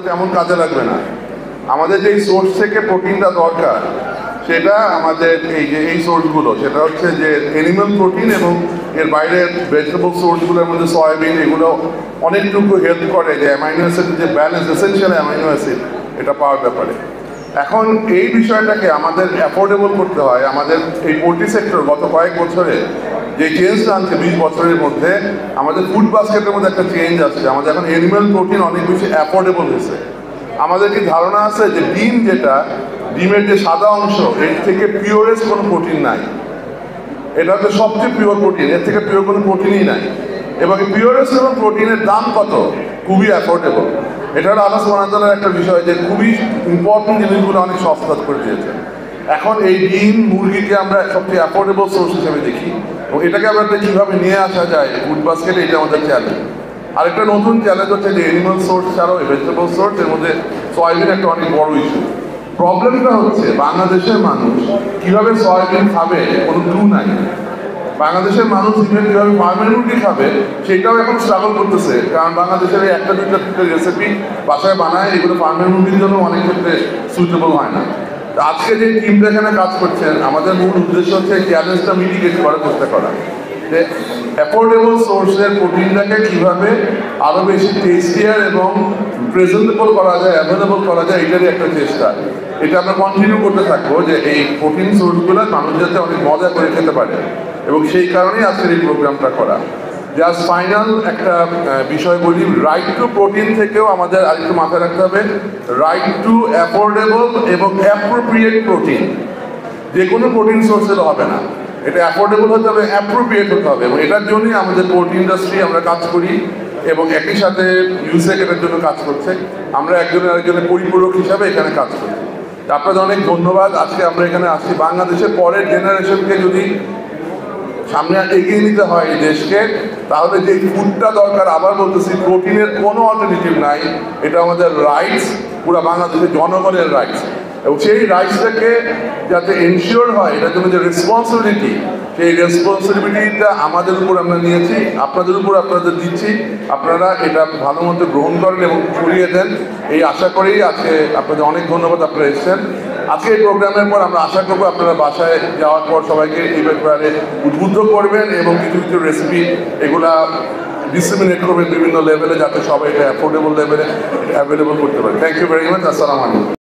তেমন কাজে লাগবে না। আমাদের যেই সোর্স থেকে প্রোটিনটা দরকার সেটা আমাদের এই সোর্সগুলো, সেটা হচ্ছে যে অ্যানিমাল প্রোটিন এবং এর বাইরে ভেজিটেবল সোর্সগুলোর মধ্যে সয়াবিন, এগুলো অনেকটুকু হেল্প করে যে অ্যামাইনো অ্যাসিডের যে ব্যালেন্স, এসেনশিয়াল অ্যামাইনো অ্যাসিড এটা পাওয়ার ব্যাপারে। এখন এই বিষয়টাকে আমাদের অ্যাফোর্ডেবল করতে হয়। আমাদের এই পোল্ট্রি সেক্টর গত কয়েক বছরে যে চেঞ্জটা আনছে 20 বছরের মধ্যে, আমাদের ফুড বাস্কেটের মধ্যে একটা চেঞ্জ আসছে। আমাদের এখন অ্যানিমাল প্রোটিন অনেক বেশি অ্যাফোর্ডেবল হয়েছে। আমাদের কি ধারণা আছে যে ডিম, যেটা ডিমের যে সাদা অংশ, এর থেকে পিওরেস্ট কোনো প্রোটিন নাই। এটা হচ্ছে সবচেয়ে পিওর প্রোটিন, এর থেকে পিওর কোনো প্রোটিনই নাই। এবং পিওরেস্ট এবং প্রোটিনের দাম কত? খুবই অ্যাফোর্ডেবল। এটা হলো আল্লাহ সুবহানাহু ওয়া তাআলার একটা বিষয় যে খুবই ইম্পর্টেন্ট জিনিসগুলো অনেক সস্তা করে দিয়েছে। এখন এই ডিম মুরগিকে আমরা সবচেয়ে অ্যাফোর্ডেবল সোর্স হিসেবে দেখি, এবং এটাকে আমরা কীভাবে নিয়ে আসা যায় ফুড বাস্কেটে, এটা আমাদের চ্যালেঞ্জ। আরেকটা নতুন চ্যালেঞ্জ হচ্ছে যে অ্যানিমাল সোর্স ছাড়াও ভেজিটেবল সোর্স, এর মধ্যে সয়াবিন একটা অনেক বড় ইস্যু। প্রবলেমটা হচ্ছে বাংলাদেশের মানুষ কীভাবে সয়াবিন খাবে কোনো ক্লু নাই। বাংলাদেশের মানুষ কীভাবে ফার্মের মুরগি খাবে সেটাও এখন স্ট্রাগল করতেছে, কারণ বাংলাদেশের এই একটা দুইটা রেসিপি বাসায় বানায়, এগুলো ফার্মের মুরগির জন্য অনেক ক্ষেত্রে সুইটেবল হয় না। আজকে যে টিমটা এখানে কাজ করছেন, আমাদের মূল উদ্দেশ্য হচ্ছে চ্যালেঞ্জটা মিটিগেট করার চেষ্টা করা, যে অ্যাফোর্ডেবল সোর্সের প্রোটিনটাকে কীভাবে আরও বেশি টেস্টিয়ার এবং প্রেজেন্টেবল করা যায়, অ্যাভেলেবল করা যায়, এটারই একটা চেষ্টা। এটা আমরা কন্টিনিউ করতে থাকবো যে এই প্রোটিন সোর্সগুলো মানুষ যাতে অনেক মজা করে খেতে পারে, এবং সেই কারণেই আজকের এই প্রোগ্রামটা করা। জাস্ট ফাইনাল একটা বিষয় বলি, রাইট টু প্রোটিন থেকেও আমাদের আরেকটু মাথায় রাখতে হবে রাইট টু অ্যাফোর্ডেবল এবং অ্যাপ্রোপ্রিয়েট প্রোটিন। যে কোনো প্রোটিন সোর্সের হবে না, এটা অ্যাফোর্ডেবল হতে হবে, অ্যাপ্রোপ্রিয়েট হতে হবে, এবং এটার জন্যই আমাদের পোল্ট্রি ইন্ডাস্ট্রি আমরা কাজ করি, এবং একই সাথে ইউসেক এটার জন্য কাজ করছে। আমরা একজনের আরেকজনের পরিপূরক হিসাবে এখানে কাজ করি। আপনাদের অনেক ধন্যবাদ। আজকে আমরা এখানে আসছি বাংলাদেশের পরের জেনারেশনকে যদি সামনে এগিয়ে নিতে হয় এই দেশকে, তাহলে যে ফুডটা দরকার, আবার বলতেছি, প্রোটিনের কোনো অল্টারনেটিভ নাই। এটা আমাদের রাইটস, পুরো বাংলাদেশের জনগণের রাইটস, এবং সেই রাইটসটাকে যাতে এনশিওর হয়, এটার জন্য যে রেসপন্সিবিলিটি, সেই রেসপন্সিবিলিটিটা আমাদের উপর আমরা নিয়েছি, আপনাদের উপর আপনাদের দিচ্ছি। আপনারা এটা ভালো মতো গ্রহণ করেন এবং ছড়িয়ে দেন, এই আশা করেই আজকে আপনাদের অনেক ধন্যবাদ। আপনারা এসেছেন আজকে এই প্রোগ্রামের পর। আমরা আশা করবো আপনারা বাসায় যাওয়ার পর সবাইকে এই ব্যাপারে উদ্বুদ্ধ করবেন এবং কিছু কিছু রেসিপি এগুলা ডিসেমিনেট করবেন বিভিন্ন লেভেলে, যাতে সবাই এটা অ্যাফোর্ডেবল লেভেলে অ্যাভেলেবল করতে পারে। Thank you very much. আসসালামু আলাইকুম।